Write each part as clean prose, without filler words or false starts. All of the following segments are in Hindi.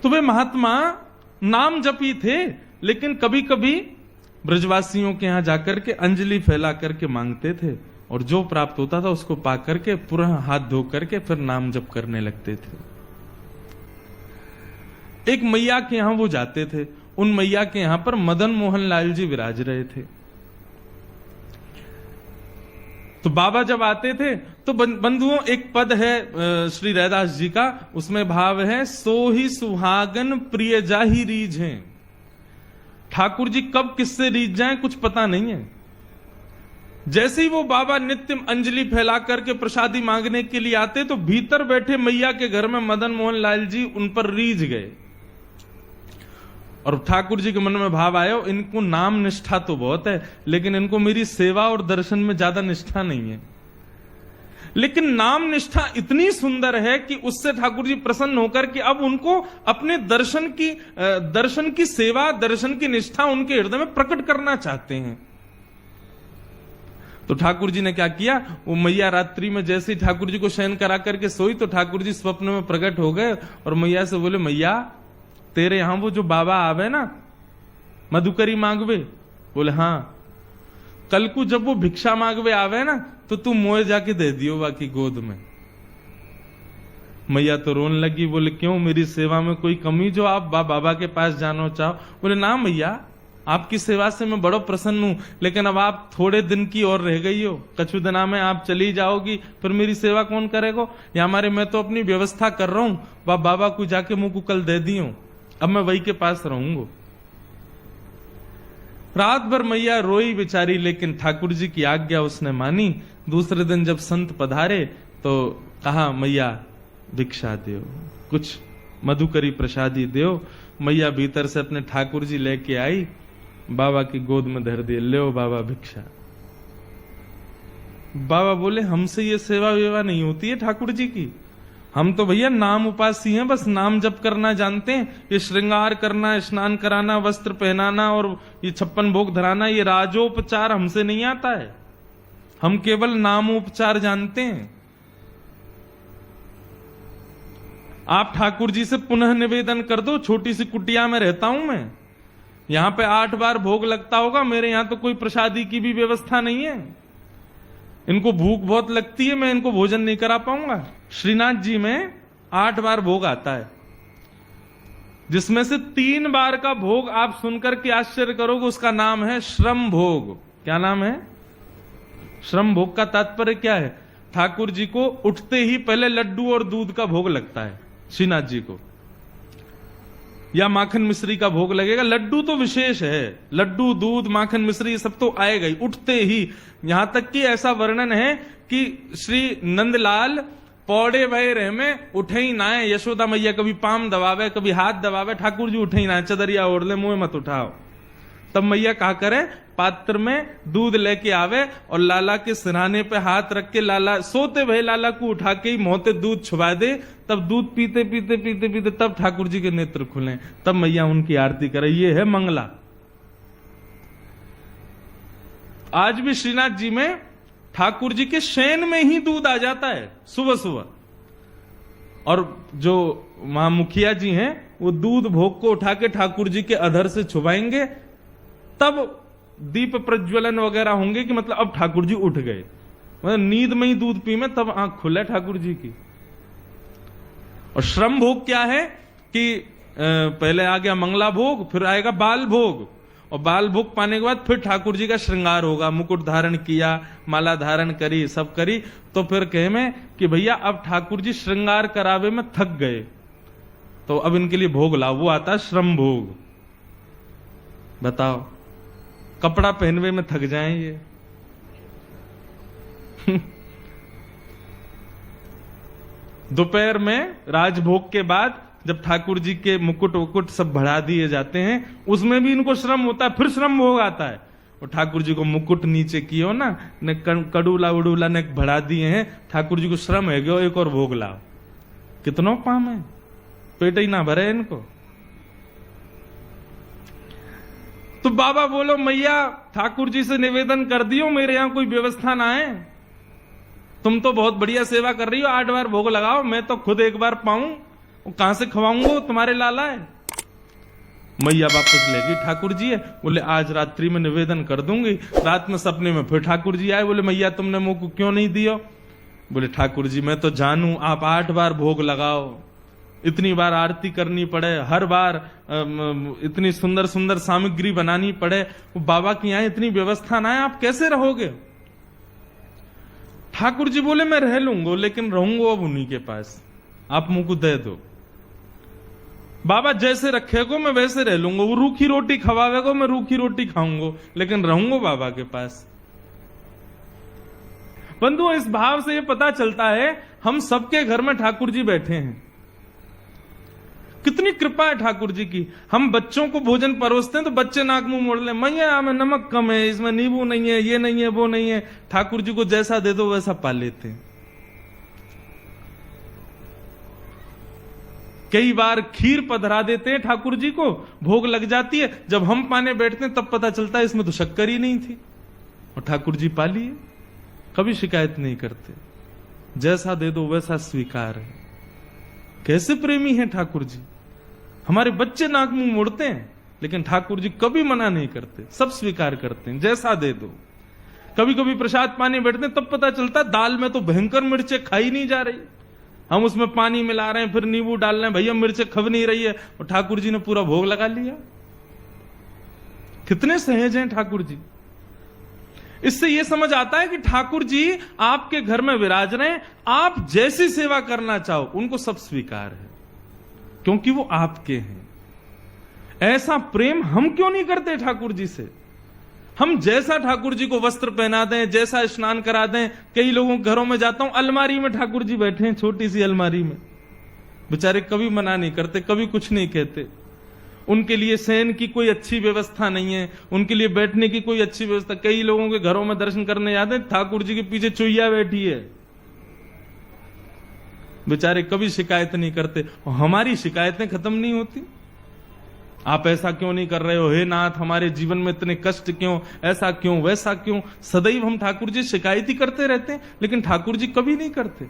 तो वे महात्मा नाम जपी थे, लेकिन कभी कभी ब्रजवासियों के यहां जाकर के अंजलि फैला करके मांगते थे, और जो प्राप्त होता था उसको पा करके पुनः हाथ धो करके फिर नाम जप करने लगते थे। एक मैया के यहां वो जाते थे, उन मैया के यहां पर मदन मोहन लाल जी विराज रहे थे। तो बाबा जब आते थे तो बंधुओं एक पद है श्री रैदास जी का, उसमें भाव है, सो ही सुहागन प्रिय जाही रीझ हैं। ठाकुर जी कब किससे रीझ जाएं कुछ पता नहीं है। जैसे ही वो बाबा नित्य अंजलि फैला करके प्रसादी मांगने के लिए आते तो भीतर बैठे मैया के घर में मदन मोहन लाल जी उन पर रीझ गए, और ठाकुर जी के मन में भाव आया, इनको नाम निष्ठा तो बहुत है, लेकिन इनको मेरी सेवा और दर्शन में ज्यादा निष्ठा नहीं है। लेकिन नाम निष्ठा इतनी सुंदर है कि उससे ठाकुर जी प्रसन्न होकर कि अब उनको अपने दर्शन की सेवा, दर्शन की निष्ठा उनके हृदय में प्रकट करना चाहते हैं। तो ठाकुर जी ने क्या किया, वो मैया रात्रि में जैसे ही ठाकुर जी को शयन करा करके सोई तो ठाकुर जी स्वप्न में प्रकट हो गए और मैया से बोले, मैया तेरे यहां वो जो बाबा आवे ना मधुकरी मांगवे, बोले हाँ, कल को जब वो भिक्षा मांगवे आवे ना तो तू मोए जाके दे दियो बाकी गोद में। मैया तो रोने लगी, बोले क्यों, मेरी सेवा में कोई कमी जो आप बाबा के पास जाना चाहो? बोले ना मैया, आपकी सेवा से मैं बड़ो प्रसन्न हूं, लेकिन अब आप थोड़े दिन की और रह गई हो, कछु दिना में आप चली जाओगी, फिर मेरी सेवा कौन करेगा? या हमारे मैं तो अपनी व्यवस्था कर रहा हूं, बाबा को जाके मुंह को कल दे दियो, अब मैं वही के पास रहूंगा। रात भर मैया रोई बेचारी, लेकिन ठाकुर जी की आज्ञा उसने मानी। दूसरे दिन जब संत पधारे तो कहा, मैया भिक्षा दो, कुछ मधुकरी प्रसादी दो। मैया भीतर से अपने ठाकुर जी लेके आई, बाबा की गोद में धर दिए, ले बाबा भिक्षा। बाबा बोले, हमसे ये सेवा वेवा नहीं होती है ठाकुर जी की, हम तो भैया नाम उपासी हैं, बस नाम जप करना जानते हैं। ये श्रृंगार करना, स्नान कराना, वस्त्र पहनाना और ये 56 भोग धराना, ये राजोपचार हमसे नहीं आता है, हम केवल नामोपचार जानते हैं। आप ठाकुर जी से पुनः निवेदन कर दो, छोटी सी कुटिया में रहता हूं मैं, यहां पे 8 बार भोग लगता होगा, मेरे यहां तो कोई प्रसादी की भी व्यवस्था नहीं है, इनको भूख बहुत लगती है, मैं इनको भोजन नहीं करा पाऊंगा। श्रीनाथ जी में 8 बार भोग आता है, जिसमें से 3 बार का भोग आप सुनकर के आश्चर्य करोगे, उसका नाम है श्रम भोग। क्या नाम है? श्रम भोग का तात्पर्य क्या है? ठाकुर जी को उठते ही पहले लड्डू और दूध का भोग लगता है श्रीनाथ जी को, या माखन मिश्री का भोग लगेगा। लड्डू तो विशेष है, लड्डू, दूध, माखन मिश्री, ये सब तो आएगा ही उठते ही। यहां तक कि ऐसा वर्णन है कि श्री नंदलाल पौड़े भय रहे में उठे ही ना है, यशोदा मैया कभी पाम दबावे, कभी हाथ दबावे, ठाकुर जी उठे ही ना, चदरिया ओढ़ ले, मुंह मत उठाओ। तब मैया क्या करे, पात्र में दूध लेके आवे और लाला के सिरहाने पे हाथ रख के लाला सोते भय लाला को उठा के ही मोहते दूध छुपा दे, तब दूध पीते पीते पीते पीते तब ठाकुर जी के नेत्र खुले, तब मैया उनकी आरती करे। ये है मंगला। आज भी श्रीनाथ जी में ठाकुर जी के शयन में ही दूध आ जाता है सुबह सुबह, और जो वहां मुखिया जी हैं वो दूध भोग को उठा के ठाकुर जी के अधर से छुपाएंगे, तब दीप प्रज्वलन वगैरह होंगे कि मतलब अब ठाकुर जी उठ गए, मतलब नींद में ही दूध पी में तब आंख खुले ठाकुर जी की। और श्रम भोग क्या है कि पहले आ गया मंगला भोग, फिर आएगा बाल भोग, और बाल भोग पाने के बाद फिर ठाकुर जी का श्रृंगार होगा, मुकुट धारण किया, माला धारण करी, सब करी, तो फिर कहे में कि भैया अब ठाकुर जी श्रृंगार करावे में थक गए, तो अब इनके लिए भोग लाओ, वो आता है श्रम भोग। बताओ, कपड़ा पहनवे में थक जाएं ये। दोपहर में राजभोग के बाद जब ठाकुर जी के मुकुट वुकुट सब बढ़ा दिए जाते हैं, उसमें भी इनको श्रम होता है, फिर श्रम भोग आता है। और ठाकुर जी को मुकुट नीचे कियो ना, ने कड़ूला उड़ूला ने बढ़ा दिए हैं, ठाकुर जी को श्रम है गयो, एक और भोग लाओ। कितनों काम है, पेट ही ना भरे इनको। तो बाबा बोलो, मैया ठाकुर जी से निवेदन कर दियो, मेरे यहां कोई व्यवस्था ना है, तुम तो बहुत बढ़िया सेवा कर रही हो, 8 बार भोग लगाओ, मैं तो खुद एक बार पाऊं, वो कहां से खवाऊंगा, तुम्हारे लाला है। मैया वापस ले गई, ठाकुर जी है, बोले आज रात्रि में निवेदन कर दूंगी। रात में सपने में फिर ठाकुर जी आए, बोले मैया तुमने मुंह को क्यों नहीं दिया। बोले ठाकुर जी मैं तो जानू आप 8 बार भोग लगाओ, इतनी बार आरती करनी पड़े, हर बार इतनी सुंदर सुंदर सामग्री बनानी पड़े, वो बाबा की यहाँ इतनी व्यवस्था ना है, आप कैसे रहोगे। ठाकुर जी बोले मैं रह लूंगा, लेकिन रहूंगा अब उन्हीं के पास, आप मुंह को दे दो। बाबा जैसे रखेगो मैं वैसे रह लूंगा, वो रूखी रोटी खवावेगो मैं रूखी रोटी खाऊंगा, लेकिन रहूंगा बाबा के पास। बंधुओं इस भाव से ये पता चलता है हम सबके घर में ठाकुर जी बैठे हैं। कितनी कृपा है ठाकुर जी की। हम बच्चों को भोजन परोसते हैं तो बच्चे नाक मुंह मोड़ ले, मैया में नमक कम है, इसमें नींबू नहीं है, ये नहीं है, वो नहीं है। ठाकुर जी को जैसा दे दो वैसा पा लेते हैं। कई बार खीर पधरा देते हैं ठाकुर जी को, भोग लग जाती है, जब हम पाने बैठते हैं तब पता चलता है इसमें तो शक्कर ही नहीं थी, और ठाकुर जी पा लिए। कभी शिकायत नहीं करते, जैसा दे दो वैसा स्वीकार है। कैसे प्रेमी हैं ठाकुर जी। हमारे बच्चे नाक मुंह मोड़ते हैं, लेकिन ठाकुर जी कभी मना नहीं करते, सब स्वीकार करते हैं, जैसा दे दो। कभी कभी प्रसाद पानी बैठते हैं तब पता चलता दाल में तो भयंकर मिर्चें खाई नहीं जा रही, हम उसमें पानी मिला रहे हैं, फिर नींबू डाल रहे हैं, भैया मिर्चें खब नहीं रही है, और ठाकुर जी ने पूरा भोग लगा लिया। कितने सहज हैं ठाकुर जी। इससे यह समझ आता है कि ठाकुर जी आपके घर में विराज रहे हैं, आप जैसी सेवा करना चाहो उनको सब स्वीकार है, क्योंकि वो आपके हैं। ऐसा प्रेम हम क्यों नहीं करते ठाकुर जी से। हम जैसा ठाकुर जी को वस्त्र पहना दें, जैसा स्नान करा दें। कई लोगों के घरों में जाता हूं, अलमारी में ठाकुर जी बैठे हैं, छोटी सी अलमारी में, बेचारे कभी मना नहीं करते, कभी कुछ नहीं कहते। उनके लिए शयन की कोई अच्छी व्यवस्था नहीं है, उनके लिए बैठने की कोई अच्छी व्यवस्था। कई लोगों के घरों में दर्शन करने जाते हैं, ठाकुर जी के पीछे चुईया बैठी है, बेचारे कभी शिकायत नहीं करते। और हमारी शिकायतें खत्म नहीं होती। आप ऐसा क्यों नहीं कर रहे हो, हे नाथ हमारे जीवन में इतने कष्ट क्यों, ऐसा क्यों वैसा क्यों। सदैव हम ठाकुर जी शिकायत ही करते रहते हैं, लेकिन ठाकुर जी कभी नहीं करते।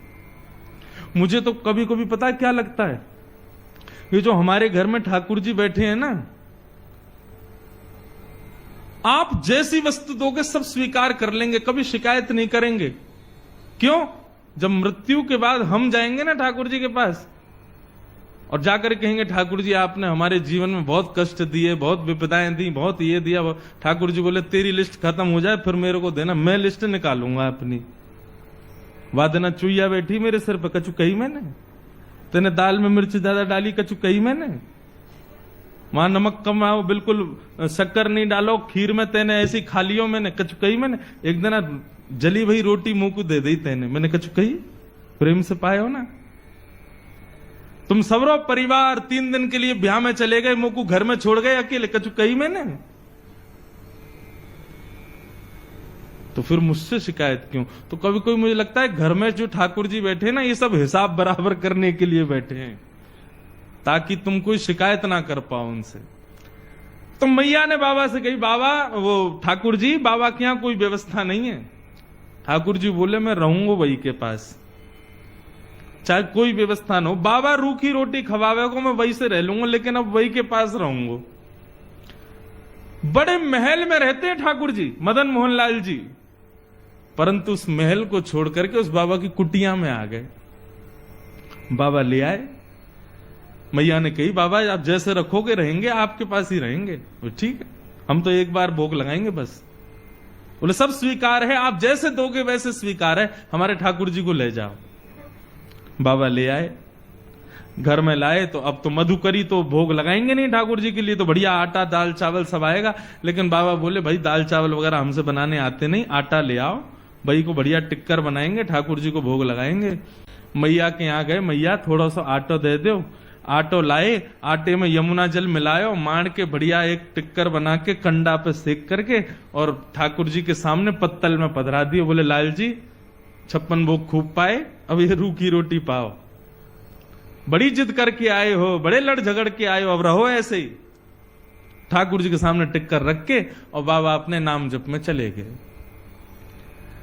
मुझे तो कभी कभी पता है क्या लगता है, ये जो हमारे घर में ठाकुर जी बैठे हैं ना, आप जैसी वस्तु दोगे सब स्वीकार कर लेंगे, कभी शिकायत नहीं करेंगे। क्यों। जब मृत्यु के बाद हम जाएंगे ना ठाकुर जी के पास, और जाकर कहेंगे ठाकुर जी आपने हमारे जीवन में बहुत कष्ट दिए, बहुत विपदाएं दी, बहुत ये दिया। ठाकुर जी बोले तेरी लिस्ट खत्म हो जाए फिर मेरे को देना, मैं लिस्ट निकालूंगा अपनी। वादना चुईया बैठी मेरे सिर पर, कचू कही मैंने, तेने दाल में मिर्च ज्यादा डाली, कचू कही मैंने, वहां नमक कम आओ, बिल्कुल शक्कर नहीं डालो, खीर में तेने ऐसी खा लियो मैंने, कचू कही मैंने। एक दिन जली भई रोटी मुंह को दे दी तेने, मैंने कचू कही। प्रेम से पाए हो ना। तुम सबरो परिवार 3 दिन के लिए ब्याह में चले गए, मुंह को घर में छोड़ गए अकेले, कचू कही मैंने। तो फिर मुझसे शिकायत क्यों। तो कभी कोई मुझे लगता है घर में जो ठाकुर जी बैठे ना, ये सब हिसाब बराबर करने के लिए बैठे हैं, ताकि तुम कोई शिकायत ना कर पाओ उनसे। तो मैया ने बाबा से कही, बाबा वो ठाकुर जी बाबा के यहां कोई व्यवस्था नहीं है। ठाकुर जी बोले मैं रहूंगा वही के पास, चाहे कोई व्यवस्था न हो। बाबा रूखी रोटी खवावे को मैं वही से रह लूंगा, लेकिन अब वही के पास रहूंगा। बड़े महल में रहते हैं ठाकुर जी, मदन मोहन लाल जी, परंतु उस महल को छोड़ करके उस बाबा की कुटिया में आ गए। बाबा ले आए, मैया ने कही बाबा आप जैसे रखोगे रहेंगे, आपके पास ही रहेंगे। वो ठीक है, हम तो एक बार भोग लगाएंगे बस। बोले सब स्वीकार है, आप जैसे दोगे वैसे स्वीकार है, हमारे ठाकुर जी को ले जाओ। बाबा ले आए, घर में लाए, तो अब तो मधुकरी तो भोग लगाएंगे नहीं ठाकुर जी के लिए, तो बढ़िया आटा दाल चावल सब आएगा। लेकिन बाबा बोले भाई दाल चावल वगैरह हमसे बनाने आते नहीं, आटा ले आओ, भाई को बढ़िया टिक्कर बनाएंगे, ठाकुर जी को भोग लगाएंगे। मैया के यहाँ गए, मैया थोड़ा सा आटो दे दो। आटो लाए, आटे में यमुना जल मिलायो, मार के बढ़िया एक टिक्कर बना के कंडा पे सेक करके और ठाकुर जी के सामने पत्तल में पधरा दिए। बोले लाल जी 56 भोग खूब पाए, अब ये रूखी रोटी पाओ। बड़ी जिद करके आए हो, बड़े लड़ झगड़ के आए हो, अब रहो ऐसे ही। ठाकुर जी के सामने टिक्कर रख के और बाबा अपने नाम जप में चले गए।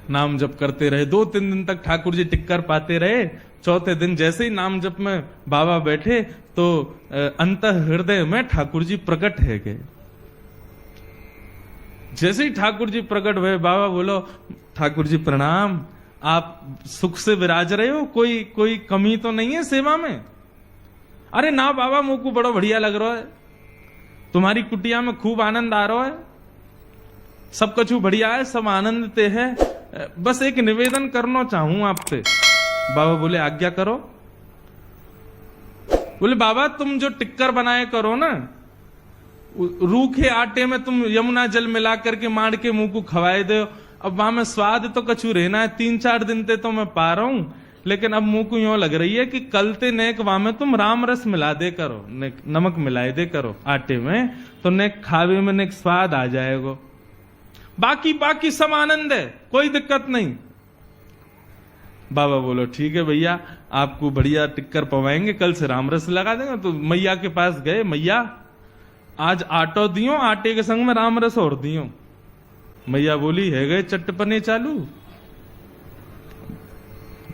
नाम जप करते रहे। 2-3 दिन तक ठाकुर जी टिक्कर पाते रहे। चौथे दिन जैसे ही नाम जप में बाबा बैठे तो अंतः हृदय में ठाकुर जी प्रकट है गए। जैसे ही ठाकुर जी प्रकट हुए, बाबा बोलो ठाकुर जी प्रणाम, आप सुख से विराज रहे हो, कोई कमी तो नहीं है सेवा में? अरे ना बाबा, मुझ को बड़ा बढ़िया लग रहा है, तुम्हारी कुटिया में खूब आनंद आ रहा है, सब कछु बढ़िया है, सब आनंद ते है, बस एक निवेदन करना चाहूं आपसे। बाबा बोले आज्ञा करो। बोले बाबा तुम जो टिक्कर बनाए करो ना, रूखे आटे में तुम यमुना जल मिला करके माड़ के मुंह को खवाए दो, अब वहां में स्वाद तो कछु रहना है, 3-4 दिन ते तो मैं पा रहा हूं, लेकिन अब मुंह को यूं लग रही है कि कल ते नेक वहां में तुम राम रस मिला दे करो, नमक मिलाए दे करो आटे में, तो नेक खावे में नेक स्वाद आ जाएगा। बाकी सब आनंद है, कोई दिक्कत नहीं। बाबा बोलो ठीक है भैया, आपको बढ़िया टिक्कर पवाएंगे, कल से राम रस लगा देंगे। तो मैया के पास गए, मैया आज आटो दियो, आटे के संग में राम रस और दियो। मैया बोली है गए चट्टपने चालू,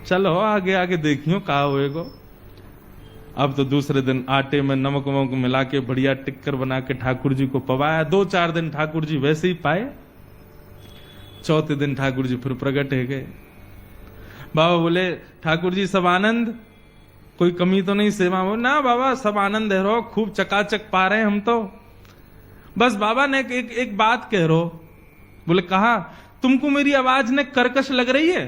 चलो आगे आगे देखियो का होएगा। अब तो दूसरे दिन आटे में नमक वमक मिला के बढ़िया टिक्कर बना के ठाकुर जी को पवाया। 2-4 दिन ठाकुर जी वैसे ही पाए। चौथे दिन ठाकुर जी फिर प्रकट है गए। बाबा बोले ठाकुर जी सब आनंद, कोई कमी तो नहीं सेवा में? ना बाबा सब आनंद है, रो खूब चकाचक पा रहे हैं हम तो। बस बाबा ने एक बात कह रो। बोले कहा, तुमको मेरी आवाज ने कर्कश लग रही है?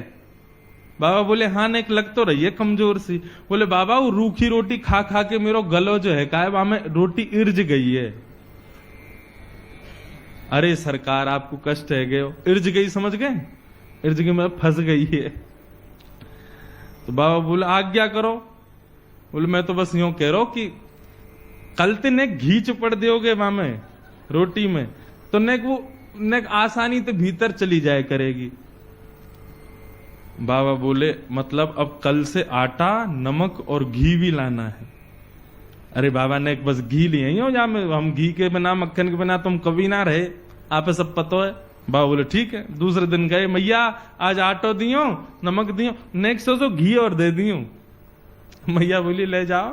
बाबा बोले हाँ नेक लग तो रही है कमजोर सी। बोले बाबा वो रूखी रोटी खा खा के मेरो गलो जो है का वहां में रोटी इर्ज गई है। अरे सरकार आपको कष्ट है गए, इर्ज गई समझ गए, इर्ज गई मतलब फंस गई है। तो बाबा बोले आज्ञा करो। बोले मैं तो बस यूं कह रहा हूं कि कल ते नेक घी चुपड़ दोगे वहां में रोटी में, तो नेक वो नेक आसानी से भीतर चली जाए करेगी। बाबा बोले मतलब अब कल से आटा नमक और घी भी लाना है। अरे बाबा ने बस घी लिए ही हो, या हम घी के बिना मक्खन के बिना तुम कभी ना रहे, आप सब पता है। बाबा बोले ठीक है। दूसरे दिन गए, मैया आज आटो दियो नमक दियो, नेक्स्ट तो घी और दे दियो। मैया बोली ले जाओ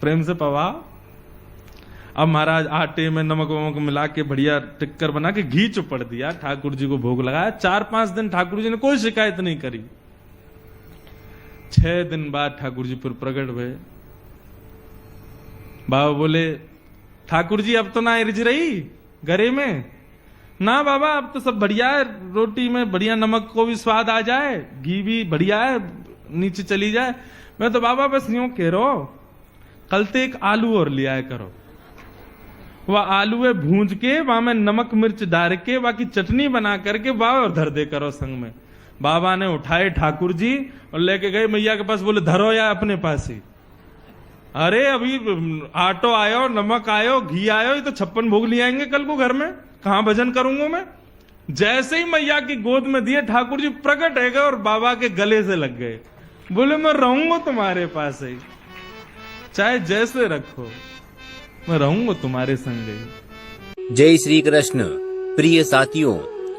प्रेम से पवाओ। अब महाराज आटे में नमक वमक मिला के बढ़िया टिक्कर बना के घी चुपड़ दिया, ठाकुर जी को भोग लगाया। 4-5 दिन ठाकुर जी ने कोई शिकायत नहीं करी। 6 दिन बाद ठाकुर जी फिर प्रकट हुए। बाबा बोले ठाकुर जी अब तो ना इर्ज रही गरे में? ना बाबा अब तो सब बढ़िया है, रोटी में बढ़िया नमक को भी स्वाद आ जाए, घी भी बढ़िया है, नीचे चली जाए। मैं तो बाबा बस यूं कह रहा हूं, कल ते एक आलू और ले आया करो, वह आलू भूंज के वहां में नमक मिर्च डाल के बाकी चटनी बना करके बाबा और धर दे करो संग में। बाबा ने उठाए ठाकुर जी और लेके गए मैया के पास। बोले धरो या अपने पास ही। अरे अभी आटो आयो, नमक आयो, घी आयो, ये तो 56 भोग ले आएंगे कल को घर में, कहां भजन करूंगा मैं। जैसे ही मैया की गोद में दिए ठाकुर जी प्रकट है गए और बाबा के गले से लग गए। बोले मैं रहूंगा तुम्हारे पास ही, चाहे जैसे रखो, मैं रहूंगा तुम्हारे संग। जय श्री कृष्ण। प्रिय साथियों,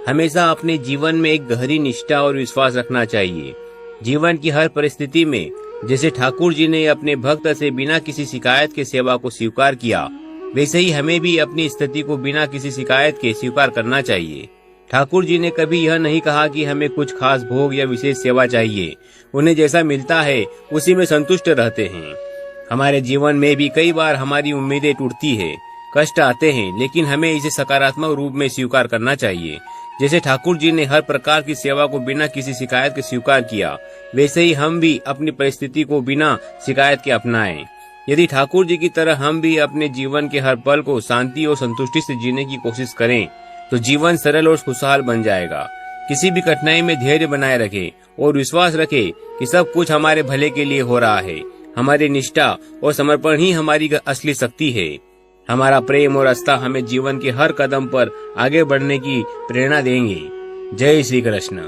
हमेशा अपने जीवन में एक गहरी निष्ठा और विश्वास रखना चाहिए। जीवन की हर परिस्थिति में जैसे ठाकुर जी ने अपने भक्त से बिना किसी शिकायत के सेवा को स्वीकार किया, वैसे ही हमें भी अपनी स्थिति को बिना किसी शिकायत के स्वीकार करना चाहिए। ठाकुर जी ने कभी यह नहीं कहा कि हमें कुछ खास भोग या विशेष सेवा चाहिए। उन्हें जैसा मिलता है उसी में संतुष्ट रहते हैं। हमारे जीवन में भी कई बार हमारी उम्मीदें टूटती है, कष्ट आते हैं, लेकिन हमें इसे सकारात्मक रूप में स्वीकार करना चाहिए। जैसे ठाकुर जी ने हर प्रकार की सेवा को बिना किसी शिकायत के स्वीकार किया, वैसे ही हम भी अपनी परिस्थिति को बिना शिकायत के अपनाएं। यदि ठाकुर जी की तरह हम भी अपने जीवन के हर पल को शांति और संतुष्टि से जीने की कोशिश करें, तो जीवन सरल और खुशहाल बन जाएगा। किसी भी कठिनाई में धैर्य बनाए रखें और विश्वास रखें कि सब कुछ हमारे भले के लिए हो रहा है। हमारी निष्ठा और समर्पण ही हमारी असली शक्ति है। हमारा प्रेम और आस्था हमें जीवन के हर कदम पर आगे बढ़ने की प्रेरणा देंगे। जय श्री कृष्ण।